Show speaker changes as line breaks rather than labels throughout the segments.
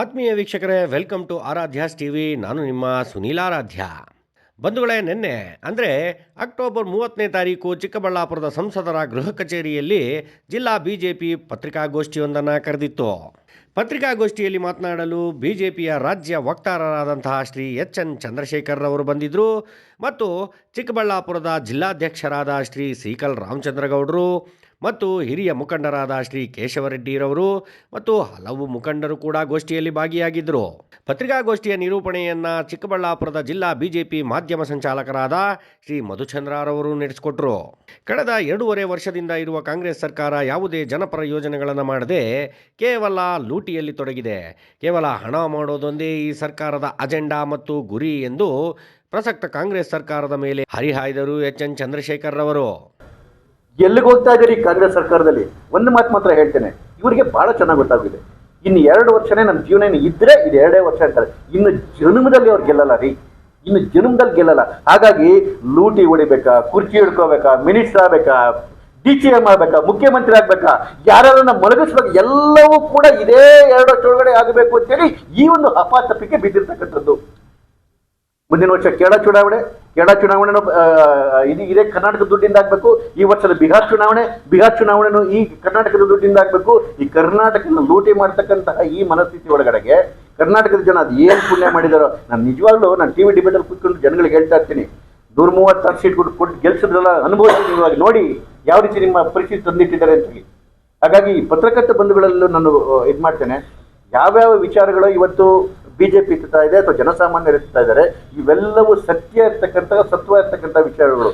ಆತ್ಮೀಯ ವೀಕ್ಷಕರೇ, welcome to ಆರಾಧ್ಯಾಸ್ TV. ನಾನು ನಿಮ್ಮ ಸುನೀಲ್ ಆರಾಧ್ಯ. ಬಂಧುಗಳೇ, ನಿನ್ನೆ ಅಂದರೆ ಅಕ್ಟೋಬರ್ 30ನೇ ತಾರೀಕು ಚಿಕ್ಕಬಳ್ಳಾಪುರದ ಸಂಸದರ ಗೃಹ ಕಚೇರಿಯಲ್ಲಿ ಜಿಲ್ಲಾ ಬಿಜೆಪಿ ಪತ್ರಿಕಾಗೋಷ್ಠಿಯೊಂದನ್ನು ಕರೆದಿತ್ತು. ಪತ್ರಿಕಾಗೋಷ್ಠಿಯಲ್ಲಿ ಮಾತನಾಡಲು ಬಿಜೆಪಿಯ ರಾಜ್ಯ ವಕ್ತಾರರಾದಂತಹ ಶ್ರೀ ಎಚ್.ಎನ್. ಚಂದ್ರಶೇಖರ್ ಅವರು ಬಂದಿದ್ದರು ಮತ್ತು ಚಿಕ್ಕಬಳ್ಳಾಪುರದ ಜಿಲ್ಲಾಧ್ಯಕ್ಷರಾದ ಶ್ರೀ ಸೀಕಲ್ ರಾಮಚಂದ್ರಗೌಡರು ಮತ್ತು ಹಿರಿಯ ಮುಖಂಡರಾದ ಶ್ರೀ ಕೇಶವರೆಡ್ಡಿರವರು ಮತ್ತು ಹಲವು ಮುಖಂಡರು ಕೂಡ ಗೋಷ್ಠಿಯಲ್ಲಿ ಭಾಗಿಯಾಗಿದ್ದರು. ಪತ್ರಿಕಾಗೋಷ್ಠಿಯ ನಿರೂಪಣೆಯನ್ನು ಚಿಕ್ಕಬಳ್ಳಾಪುರದ ಜಿಲ್ಲಾ ಬಿಜೆಪಿ ಮಾಧ್ಯಮ ಸಂಚಾಲಕರಾದ ಶ್ರೀ ಮಧುಚಂದ್ರರವರು ನಡೆಸಿಕೊಟ್ರು. ಕಳೆದ 2.5 ವರ್ಷದಿಂದ ಇರುವ ಕಾಂಗ್ರೆಸ್ ಸರ್ಕಾರ ಯಾವುದೇ ಜನಪರ ಯೋಜನೆಗಳನ್ನು ಮಾಡದೆ ಕೇವಲ ಲೂಟಿಯಲ್ಲಿ ತೊಡಗಿದೆ. ಕೇವಲ ಹಣ ಮಾಡೋದೊಂದೇ ಈ ಸರ್ಕಾರದ ಅಜೆಂಡಾ ಮತ್ತು ಗುರಿ ಎಂದು ಪ್ರಸಕ್ತ ಕಾಂಗ್ರೆಸ್ ಸರ್ಕಾರದ ಮೇಲೆ ಹರಿಹಾಯ್ದರು ಎಚ್.ಎನ್. ಚಂದ್ರಶೇಖರ್ ರವರು.
ಎಲ್ಲಿಗೆ ಹೋಗ್ತಾ ಇದ್ದೀರಿ ಕಾಂಗ್ರೆಸ್ ಸರ್ಕಾರದಲ್ಲಿ? ಒಂದು ಮಾತು ಮಾತ್ರ ಹೇಳ್ತೇನೆ, ಇವರಿಗೆ ಬಹಳ ಚೆನ್ನಾಗಿ ಗೊತ್ತಾಗಿದೆ. ಇನ್ನು 2 ವರ್ಷನೇ ನಮ್ಮ ಜೀವನ ಇದ್ರೆ ಇದು 2 ವರ್ಷ ಅಂತಾರೆ. ಇನ್ನು ಜನ್ಮದಲ್ಲಿ ಅವ್ರು ಗೆಲ್ಲಲ್ಲ ರೀ, ಇನ್ನು ಜನ್ಮದಲ್ಲಿ ಗೆಲ್ಲಲ್ಲ. ಹಾಗಾಗಿ ಲೂಟಿ ಹೊಡಿಬೇಕಾ, ಕುರ್ಚಿ ಹಿಡ್ಕೋಬೇಕಾ, ಮಿನಿಸ್ಟರ್ ಆಗ್ಬೇಕಾ, DCM ಆಗ್ಬೇಕಾ, ಮುಖ್ಯಮಂತ್ರಿ ಆಗ್ಬೇಕಾ, ಯಾರನ್ನ ಮಲಗಿಸ್ಬೇಕು, ಎಲ್ಲವೂ ಕೂಡ ಇದೇ 2 ವರ್ಷ ಒಳಗಡೆ ಆಗಬೇಕು ಅಂತೇಳಿ ಈ ಒಂದು ಅಪಾತಪಿಕೆ ಬಿದ್ದಿರ್ತಕ್ಕಂಥದ್ದು. ಮುಂದಿನ ವರ್ಷ ಕೇರಳ ಚುನಾವಣೆ ಇದೇ ಕರ್ನಾಟಕದ ದುಡ್ಡಿಂದ ಆಗ್ಬೇಕು. ಈ ವರ್ಷದ ಬಿಹಾರ್ ಚುನಾವಣೆನೂ ಈ ಕರ್ನಾಟಕದ ದುಡ್ಡಿಂದ ಆಗ್ಬೇಕು. ಈ ಕರ್ನಾಟಕನ ಲೂಟಿ ಮಾಡ್ತಕ್ಕಂತಹ ಈ ಮನಸ್ಥಿತಿ ಒಳಗಡೆಗೆ ಕರ್ನಾಟಕದ ಜನ ಅದು ಏನು ಪುಣ್ಯ ಮಾಡಿದಾರೋ. ನಾನು ನಿಜವಾಗ್ಲೂ ಟಿವಿ ಡಿಬೇಟಲ್ಲಿ ಕೂತ್ಕೊಂಡು ಜನಗಳಿಗೆ ಹೇಳ್ತಾ ಇರ್ತೀನಿ, 136 ಸೀಟ್ ಕೊಟ್ಟು ಗೆಲ್ಸಿದ್ರಲ್ಲ, ಅನುಭವಿಸಿದ ನೋಡಿ ಯಾವ ರೀತಿ ನಿಮ್ಮ ಪರಿಸ್ಥಿತಿ ತಂದಿಟ್ಟಿದ್ದಾರೆ ಅಂತ ಹೇಳಿ. ಹಾಗಾಗಿ ಪತ್ರಕರ್ತ ಬಂಧುಗಳಲ್ಲೂ ನಾನು ಇದು ಮಾಡ್ತೇನೆ, ಯಾವ್ಯಾವ ವಿಚಾರಗಳು ಇವತ್ತು ಬಿಜೆಪಿ ಎತ್ತುತ್ತಾ ಇದೆ ಅಥವಾ ಜನಸಾಮಾನ್ಯರು ಎತ್ತುತ್ತಾ ಇದ್ದಾರೆ, ಇವೆಲ್ಲವೂ ಸತ್ವ ಇರ್ತಕ್ಕಂಥ ವಿಚಾರಗಳು.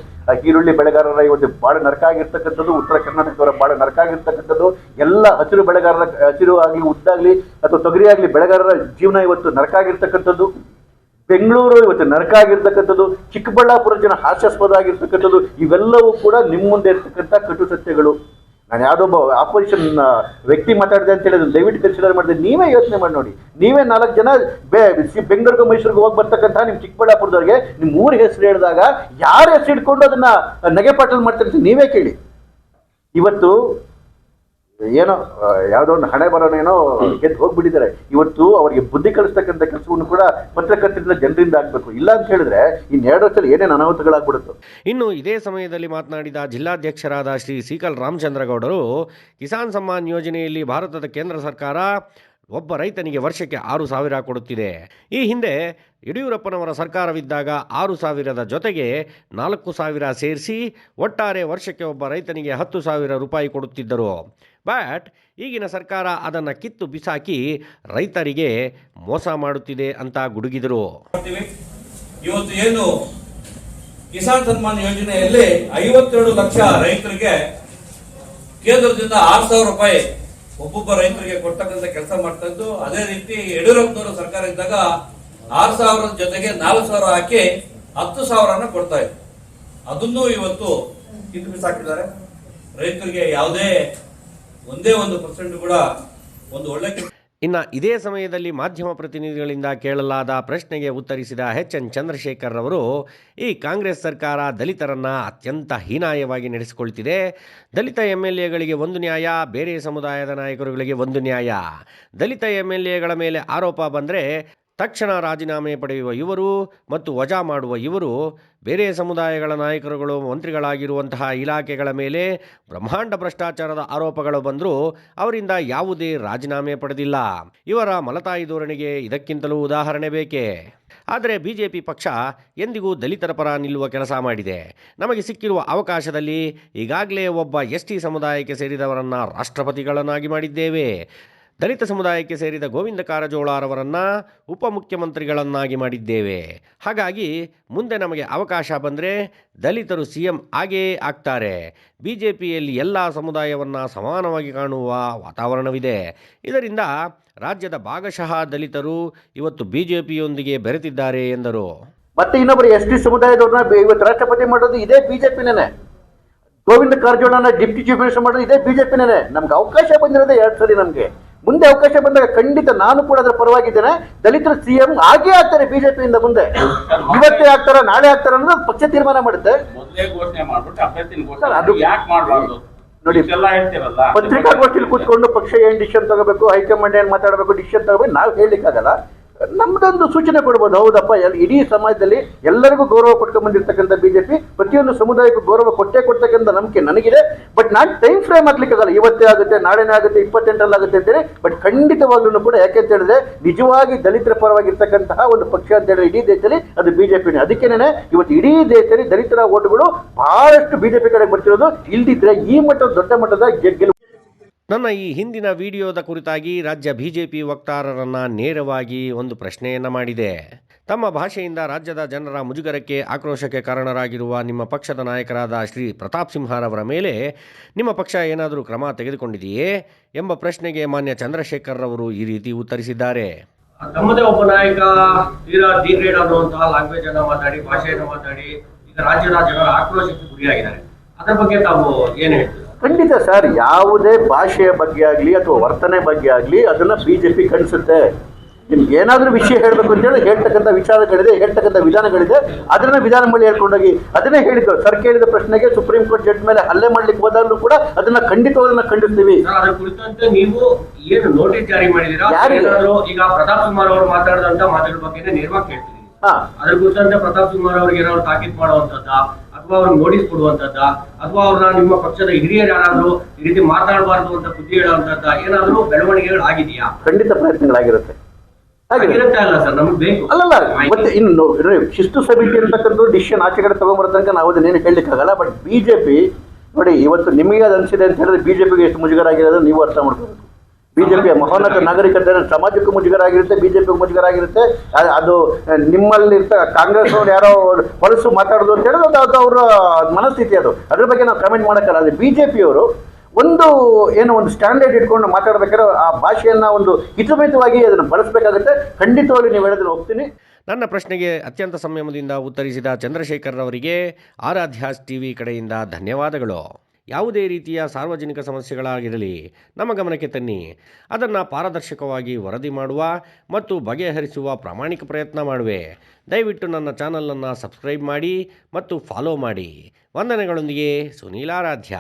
ಈರುಳ್ಳಿ ಬೆಳೆಗಾರರ ಇವತ್ತು ಬಹಳ ನರಕ ಆಗಿರ್ತಕ್ಕಂಥದ್ದು, ಉತ್ತರ ಕರ್ನಾಟಕದವರ ಬಹಳ ನರಕ ಆಗಿರ್ತಕ್ಕಂಥದ್ದು, ಎಲ್ಲ ಹಸಿರು ಬೆಳೆಗಾರರ, ಹಸಿರು ಆಗಲಿ ಉದ್ದಾಗಲಿ ಅಥವಾ ತೊಗರಿ ಆಗಲಿ ಬೆಳೆಗಾರರ ಜೀವನ ಇವತ್ತು ನರಕ ಆಗಿರ್ತಕ್ಕಂಥದ್ದು. ಬೆಂಗಳೂರು ಇವತ್ತು ನರಕ ಆಗಿರ್ತಕ್ಕಂಥದ್ದು, ಚಿಕ್ಕಬಳ್ಳಾಪುರ ಜನ ಹಾಸ್ಯಾಸ್ಪದ ಆಗಿರ್ತಕ್ಕಂಥದ್ದು. ಇವೆಲ್ಲವೂ ಕೂಡ ನಿಮ್ಮ ಮುಂದೆ ಇರ್ತಕ್ಕಂಥ ಕಟು ಸತ್ಯಗಳು. ನಾನು ಯಾವುದೊಬ್ಬ ಆಪೋಸಿಷನ್ ವ್ಯಕ್ತಿ ಮಾತಾಡಿದೆ ಅಂತ ಹೇಳಿದ್ರೆ ದಯವಿಟ್ಟು ಕನ್ಸಿಡರ್ ಮಾಡಿದೆ. ನೀವೇ ಯೋಚನೆ ಮಾಡಿ ನೋಡಿ, ನೀವೇ 4 ಜನ ಬೆಂಗಳೂರಿಗೆ ಮೈಸೂರಿಗೆ ಹೋಗಿ ಬರ್ತಕ್ಕಂಥ ನಿಮ್ಮ ಚಿಕ್ಕಬಳ್ಳಾಪುರದವ್ರಿಗೆ ನಿಮ್ಮ ಊರ ಹೆಸರು ಹೇಳಿದಾಗ ಯಾರ ಹೆಸರು ಇಟ್ಕೊಂಡು ಅದನ್ನ ನಗೆಪಾಟಲ್ ಮಾಡ್ತಿರ್ತೀವಿ ನೀವೇ ಕೇಳಿ. ಇವತ್ತು ಏನೋ ಯಾವುದೋ ಒಂದು ಹಣೆ ಬರೋನೇನೋ ಗೆದ್ದು ಹೋಗ್ಬಿಟ್ಟಿದ್ದಾರೆ. ಇವತ್ತು ಅವರಿಗೆ ಬುದ್ಧಿ ಕಲಿಸ್ತಕ್ಕಂಥ ಕೆಲಸವನ್ನು ಕೂಡ ಪತ್ರಕರ್ತರಿಂದ ಜನರಿಂದ ಆಗಬೇಕು. ಇಲ್ಲ ಅಂತ ಹೇಳಿದ್ರೆ ಇನ್ನು 2 ವರ್ಷದಲ್ಲಿ ಏನೇನು ಅನಾಹುತಗಳಾಗ್ಬಿಡುತ್ತೆ.
ಇನ್ನು ಇದೇ ಸಮಯದಲ್ಲಿ ಮಾತನಾಡಿದ ಜಿಲ್ಲಾಧ್ಯಕ್ಷರಾದ ಶ್ರೀ ಸೀಕಲ್ ರಾಮಚಂದ್ರಗೌಡರು, ಕಿಸಾನ್ ಸಮ್ಮಾನ್ ಯೋಜನೆಯಲ್ಲಿ ಭಾರತದ ಕೇಂದ್ರ ಸರ್ಕಾರ ಒಬ್ಬ ರೈತನಿಗೆ ವರ್ಷಕ್ಕೆ 6,000 ಕೊಡುತ್ತಿದೆ. ಈ ಹಿಂದೆ ಯಡಿಯೂರಪ್ಪನವರ ಸರ್ಕಾರವಿದ್ದಾಗ 6,000ದ ಜೊತೆಗೆ 4,000 ಸೇರಿಸಿ ಒಟ್ಟಾರೆ ವರ್ಷಕ್ಕೆ ಒಬ್ಬ ರೈತನಿಗೆ 10,000 ರೂಪಾಯಿ ಕೊಡುತ್ತಿದ್ದರು. ಬಟ್ ಈಗಿನ ಸರ್ಕಾರ ಅದನ್ನು ಕಿತ್ತು ಬಿಸಾಕಿ ರೈತರಿಗೆ ಮೋಸ ಮಾಡುತ್ತಿದೆ ಅಂತ ಗುಡುಗಿದರು.
ಇವತ್ತು ಏನು ಕಿಸಾನ್ ಸನ್ಮಾನ್ ಯೋಜನೆಯಲ್ಲಿ 52 ಲಕ್ಷ ರೈತರಿಗೆ ಕೇಂದ್ರದಿಂದ 6,000 ರೂಪಾಯಿ ಒಬ್ಬೊಬ್ಬ ರೈತರಿಗೆ ಕೊಡ್ತಕ್ಕಂಥ ಕೆಲಸ ಮಾಡ್ತದ್ದು. ಅದೇ ರೀತಿ ಯಡಿಯೂರಪ್ಪನವರು ಸರ್ಕಾರ ಇದ್ದಾಗ 6,000 ಜೊತೆಗೆ 4,000 ಹಾಕಿ 10,000 ಕೊಡ್ತಾ ಇದ್ರು. ಅದನ್ನು ಇವತ್ತು ಕಿತ್ತು ಬಿಸಾಕಿದ್ದಾರೆ. ರೈತರಿಗೆ ಯಾವುದೇ ಒಂದೇ 1% ಕೂಡ ಒಂದು ಒಳ್ಳೆ.
ಇನ್ನು ಇದೇ ಸಮಯದಲ್ಲಿ ಮಾಧ್ಯಮ ಪ್ರತಿನಿಧಿಗಳಿಂದ ಕೇಳಲಾದ ಪ್ರಶ್ನೆಗೆ ಉತ್ತರಿಸಿದ ಎಚ್.ಎನ್. ಚಂದ್ರಶೇಖರ್ ಅವರು, ಈ ಕಾಂಗ್ರೆಸ್ ಸರ್ಕಾರ ದಲಿತರನ್ನು ಅತ್ಯಂತ ಹೀನಾಯವಾಗಿ ನಡೆಸಿಕೊಳ್ತಿದೆ. ದಲಿತ MLAಗಳಿಗೆ ಒಂದು ನ್ಯಾಯ, ಬೇರೆ ಸಮುದಾಯದ ನಾಯಕರುಗಳಿಗೆ ಒಂದು ನ್ಯಾಯ. ದಲಿತ MLAಗಳ ಮೇಲೆ ಆರೋಪ ಬಂದರೆ ತಕ್ಷಣ ರಾಜೀನಾಮೆ ಪಡೆಯುವ ಇವರು ಮತ್ತು ವಜಾ ಮಾಡುವ ಇವರು, ಬೇರೆ ಸಮುದಾಯಗಳ ನಾಯಕರುಗಳು ಮಂತ್ರಿಗಳಾಗಿರುವಂತಹ ಇಲಾಖೆಗಳ ಮೇಲೆ ಬ್ರಹ್ಮಾಂಡ ಭ್ರಷ್ಟಾಚಾರದ ಆರೋಪಗಳು ಬಂದರೂ ಅವರಿಂದ ಯಾವುದೇ ರಾಜೀನಾಮೆ ಪಡೆದಿಲ್ಲ. ಇವರ ಮಲತಾಯಿ ಧೋರಣೆಗೆ ಇದಕ್ಕಿಂತಲೂ ಉದಾಹರಣೆ ಬೇಕೇ? ಆದರೆ ಬಿಜೆಪಿ ಪಕ್ಷ ಎಂದಿಗೂ ದಲಿತರ ಪರ ನಿಲ್ಲುವ ಕೆಲಸ ಮಾಡಿದೆ. ನಮಗೆ ಸಿಕ್ಕಿರುವ ಅವಕಾಶದಲ್ಲಿ ಈಗಾಗಲೇ ಒಬ್ಬ ST ಸಮುದಾಯಕ್ಕೆ ಸೇರಿದವರನ್ನು ರಾಷ್ಟ್ರಪತಿಗಳನ್ನಾಗಿ ಮಾಡಿದ್ದೇವೆ. ದಲಿತ ಸಮುದಾಯಕ್ಕೆ ಸೇರಿದ ಗೋವಿಂದ ಕಾರಜೋಳರವರನ್ನು ಉಪಮುಖ್ಯಮಂತ್ರಿಗಳನ್ನಾಗಿ ಮಾಡಿದ್ದೇವೆ. ಹಾಗಾಗಿ ಮುಂದೆ ನಮಗೆ ಅವಕಾಶ ಬಂದರೆ ದಲಿತರು CM ಆಗೇ ಆಗ್ತಾರೆ. ಬಿಜೆಪಿಯಲ್ಲಿ ಎಲ್ಲ ಸಮುದಾಯವನ್ನು ಸಮಾನವಾಗಿ ಕಾಣುವ ವಾತಾವರಣವಿದೆ. ಇದರಿಂದ ರಾಜ್ಯದ ಭಾಗಶಃ ದಲಿತರು ಇವತ್ತು ಬಿಜೆಪಿಯೊಂದಿಗೆ ಬೆರೆತಿದ್ದಾರೆ ಎಂದರು.
ಮತ್ತೆ ಇನ್ನೊಬ್ಬರು ST ಸಮುದಾಯದವ್ರನ್ನ ಇವತ್ತು ರಾಷ್ಟ್ರಪತಿ ಮಾಡೋದು ಇದೇ ಬಿಜೆಪಿನೇ. ಗೋವಿಂದ ಕಾರಜೋಳನ ಡಿಪ್ಟಿ ಚೀಫ್ ಮಿನಿಸ್ಟರ್ ಮಾಡೋದು ಇದೇ ಬಿಜೆಪಿನೇ. ನಮ್ಗೆ ಅವಕಾಶ ಬಂದಿರೋದೇ 2 ಸಲ. ನಮಗೆ ಮುಂದೆ ಅವಕಾಶ ಬಂದಾಗ ಖಂಡಿತ ನಾನು ಕೂಡ ಅದರ ಪರವಾಗಿದ್ದೇನೆ. ದಲಿತರು CM ಆಗೇ ಆಗ್ತಾರೆ ಬಿಜೆಪಿಯಿಂದ. ಮುಂದೆ ಇವತ್ತೇ ಆಗ್ತಾರ, ನಾಳೆ ಆಗ್ತಾರ ಅನ್ನೋದು ಪಕ್ಷ ತೀರ್ಮಾನ ಮಾಡುತ್ತೆ. ನೋಡಿ
ಎಲ್ಲ ಹೇಳ್ತೀರಲ್ಲ,
ಪತ್ರಿಕಾಗೋಷ್ಠಿಯಲ್ಲಿ ಕೂತ್ಕೊಂಡು ಪಕ್ಷ ಏನ್ ಡಿಸಿಷನ್ ತಗೋಬೇಕು, ಹೈಕಮಾಂಡ್ ಏನ್ ಮಾತಾಡಬೇಕು, ಡಿಸಿಷನ್ ತಗೋಬೇಕು ನಾವು ಹೇಳಲಿಕ್ಕಾಗಲ್ಲ. ನಮ್ದೊಂದು ಸೂಚನೆ ಕೊಡ್ಬೋದು, ಹೌದಪ್ಪ ಇಡೀ ಸಮಾಜದಲ್ಲಿ ಎಲ್ಲರಿಗೂ ಗೌರವ ಕೊಟ್ಕೊಂಡ್ ಬಂದಿರ್ತಕ್ಕಂಥ ಬಿಜೆಪಿ ಪ್ರತಿಯೊಂದು ಸಮುದಾಯಕ್ಕೂ ಗೌರವ ಕೊಡ್ತಕ್ಕಂಥ ನಂಬಿಕೆ ನನಗಿದೆ. ಬಟ್ ನಾನು ಟೈಮ್ ಫ್ರೇಮ್ ಹಾಕ್ಲಿಕ್ಕಾಗಲ್ಲ, ಇವತ್ತೇ ಆಗುತ್ತೆ, ನಾಳೆನೇ ಆಗುತ್ತೆ, 28ರಲ್ಲಿ ಆಗುತ್ತೆ ಅಂತೇಳಿ. ಬಟ್ ಖಂಡಿತವಾಗ್ಲೂ ಕೂಡ ಯಾಕೆಂತ ಹೇಳಿದ್ರೆ ನಿಜವಾಗಿ ದಲಿತರ ಪರವಾಗಿರ್ತಕ್ಕಂತಹ ಒಂದು ಪಕ್ಷ ಅಂತ ಹೇಳಿದ್ರೆ ಇಡೀ ದೇಶದಲ್ಲಿ ಅದು ಬಿಜೆಪಿನೇ. ಅದಕ್ಕೇನೆ ಇವತ್ತು ಇಡೀ ದೇಶದಲ್ಲಿ ದಲಿತರ ಓಟುಗಳು ಬಹಳಷ್ಟು ಬಿಜೆಪಿ ಕಡೆ ಬರ್ತಿರೋದು. ಇಲ್ದಿದ್ರೆ ಈ ಮಟ್ಟದ ದೊಡ್ಡ ಮಟ್ಟದ ಗೆಲುವು.
ನನ್ನ ಈ ಹಿಂದಿನ ವಿಡಿಯೋದ ಕುರಿತಾಗಿ ರಾಜ್ಯ ಬಿಜೆಪಿ ವಕ್ತಾರರನ್ನು ನೇರವಾಗಿ ಒಂದು ಪ್ರಶ್ನೆಯನ್ನು ಮಾಡಿದೆ. ತಮ್ಮ ಭಾಷೆಯಿಂದ ರಾಜ್ಯದ ಜನರ ಮುಜುಗರಕ್ಕೆ ಆಕ್ರೋಶಕ್ಕೆ ಕಾರಣರಾಗಿರುವ ನಿಮ್ಮ ಪಕ್ಷದ ನಾಯಕರಾದ ಶ್ರೀ ಪ್ರತಾಪ್ ಸಿಂಹರವರ ಮೇಲೆ ನಿಮ್ಮ ಪಕ್ಷ ಏನಾದರೂ ಕ್ರಮ ತೆಗೆದುಕೊಂಡಿದೆಯೇ ಎಂಬ ಪ್ರಶ್ನೆಗೆ ಮಾನ್ಯ ಚಂದ್ರಶೇಖರ್ ಅವರು ಈ ರೀತಿ ಉತ್ತರಿಸಿದ್ದಾರೆ.
ತಮ್ಮದೇ ಒಬ್ಬ ನಾಯಕ ತೀರಾ ಡಿಗ್ರೇಡ್ ಅನ್ನುವಂತಹ ಲ್ಯಾಂಗ್ವೇಜ್ ಅನ್ನ ಮಾತಾಡಿ, ಭಾಷೆಯನ್ನು ಮಾತಾಡಿ ಈಗ ರಾಜ್ಯದ ಜನರ ಆಕ್ರೋಶಕ್ಕೆ ಗುರಿಯಾಗಿದ್ದಾರೆ. ಅದರ ಬಗ್ಗೆ ತಾವು ಏನು ಹೇಳ್ತೀರಾ?
ಖಂಡಿತ ಸರ್, ಯಾವುದೇ ಭಾಷೆಯ ಬಗ್ಗೆ ಆಗಲಿ ಅಥವಾ ವರ್ತನೆ ಬಗ್ಗೆ ಆಗಲಿ ಅದನ್ನ ಬಿಜೆಪಿ ಖಂಡಿಸುತ್ತೆ. ನಿಮ್ಗೆ ಏನಾದರೂ ವಿಷಯ ಹೇಳಬೇಕು ಅಂತೇಳಿ ಹೇಳ್ತಕ್ಕಂಥ ವಿಚಾರಗಳಿದೆ, ಹೇಳ್ತಕ್ಕಂಥ ವಿಧಾನಗಳಿದೆ. ಅದನ್ನ ವಿಧಾನಮಂಡಳಿ ಹೇಳ್ಕೊಂಡೋಗಿ ಅದನ್ನೇ ಹೇಳಿದ್ರು. ಸರ್ ಕೇಳಿದ ಪ್ರಶ್ನೆಗೆ ಸುಪ್ರೀಂ ಕೋರ್ಟ್ ಜಡ್ಜ್ ಮೇಲೆ ಹಲ್ಲೆ ಮಾಡ್ಲಿಕ್ಕೆ ಹೋದಾಗಲೂ ಕೂಡ ಅದನ್ನ ಖಂಡಿತವಾಗ್ಲೂ ಖಂಡಿಸ್ತೀವಿ.
ಅದರ ಕುರಿತಂತೆ ನೀವು ಏನು ನೋಟಿಸ್ ಜಾರಿ ಮಾಡಿದೀರಾ? ಈಗ ಪ್ರತಾಪ್ ಕುಮಾರ್ ಅವರು ಮಾತಾಡಿದಂತ ಮಾತುಗಳ ಬಗ್ಗೆ ನೇರವಾಗಿ ಕೇಳ್ತೀನಿ. ಅದ್ರ ಕುರಿತಂತೆ ಪ್ರತಾಪ್ ಕುಮಾರ್ ಅವ್ರಿಗೆ ಏನಾದ್ರು ತಾಕೀತು ಮಾಡುವಂತದ್ದ ಅಥವಾ ಅವ್ರಿಗೆ ನೋಟಿಸ್ ಕೊಡುವಂತದ್ದ ಅಥವಾ ಅವ್ರನ್ನ ನಿಮ್ಮ ಪಕ್ಷದ ಹಿರಿಯರು ಯಾರಾದ್ರೂ ಈ ರೀತಿ ಮಾತಾಡಬಾರ್ದು ಅಂತ ಬುದ್ಧಿ ಹೇಳುವಂತದ್ದ ಏನಾದ್ರು ಬೆಳವಣಿಗೆಗಳು ಆಗಿದೆಯಾ?
ಖಂಡಿತ ಪ್ರಯತ್ನಗಳಾಗಿರುತ್ತೆ.
ಅಲ್ಲ ಸರ್, ನಮ್ಗೆ ಬೇಕು.
ಅಲ್ಲಲ್ಲ, ಮತ್ತೆ ಇನ್ನು ಶಿಸ್ತು ಸಮಿತಿ ಅಂತಕ್ಕಂಥ ಡಿಸಿಷನ್ ಆಚೆ ಕಡೆ ತಗೊಂಬರೋ ತನಕ ನಾವು ಅದನ್ನೇನು ಹೇಳಲಿಕ್ಕಾಗಲ್ಲ. ಬಟ್ ಬಿಜೆಪಿ ನೋಡಿ, ಇವತ್ತು ನಿಮಗೆ ಅದು ಅನ್ಸಿದೆ ಅಂತ ಹೇಳಿದ್ರೆ ಬಿಜೆಪಿಗೆ ಎಷ್ಟು ಮುಜುಗರ ಆಗಿರೋದು ನೀವು ಅರ್ಥ ಮಾಡ್ಕೋಬೇಕು. ಬಿಜೆಪಿಯ ಮಹೋನ್ನತ ನಾಗರಿಕತೆ ಸಮಾಜಕ್ಕೂ ಮುಜುಗರ ಆಗಿರುತ್ತೆ, ಬಿಜೆಪಿಗೂ ಮುಜುಗರ ಆಗಿರುತ್ತೆ. ಅದು ನಿಮ್ಮಲ್ಲಿ ಕಾಂಗ್ರೆಸ್ ಅವ್ರು ಯಾರೋ ಹೊಲಸು ಮಾತಾಡೋದು ಅಂತ ಹೇಳೋದು ಅದು ಅವರ ಮನಸ್ಥಿತಿ. ಅದ್ರ ಬಗ್ಗೆ ನಾವು ಕಮೆಂಟ್ ಮಾಡೋಕ್ಕಲ್ಲ. ಅದು ಬಿಜೆಪಿಯವರು ಒಂದು ಸ್ಟ್ಯಾಂಡರ್ಡ್ ಇಟ್ಕೊಂಡು ಮಾತಾಡ್ಬೇಕಾದ್ರೆ ಆ ಭಾಷೆಯನ್ನ ಒಂದು ಹಿತಮಿತವಾಗಿ ಅದನ್ನು ಬಳಸಬೇಕಾಗುತ್ತೆ. ಖಂಡಿತವಾಗಿ ನೀವು ಹೇಳೋದನ್ನು ಹೋಗ್ತೀನಿ.
ನನ್ನ ಪ್ರಶ್ನೆಗೆ ಅತ್ಯಂತ ಸಂಯಮದಿಂದ ಉತ್ತರಿಸಿದ ಚಂದ್ರಶೇಖರ್ ಅವರಿಗೆ ಆರಾಧ್ಯಾಸ್ ಟಿವಿ ಕಡೆಯಿಂದ ಧನ್ಯವಾದಗಳು. ಯಾವುದೇ ರೀತಿಯ ಸಾರ್ವಜನಿಕ ಸಮಸ್ಯೆಗಳಾಗಿರಲಿ ನಮ್ಮ ಗಮನಕ್ಕೆ ತನ್ನಿ, ಅದನ್ನು ಪಾರದರ್ಶಕವಾಗಿ ವರದಿ ಮಾಡುವ ಮತ್ತು ಬಗೆಹರಿಸುವ ಪ್ರಾಮಾಣಿಕ ಪ್ರಯತ್ನ ಮಾಡುವೆ. ದಯವಿಟ್ಟು ನನ್ನ ಚಾನಲನ್ನು ಸಬ್ಸ್ಕ್ರೈಬ್ ಮಾಡಿ ಮತ್ತು ಫಾಲೋ ಮಾಡಿ. ವಂದನೆಗಳೊಂದಿಗೆ ಸುನೀಲ್ ಆರಾಧ್ಯ.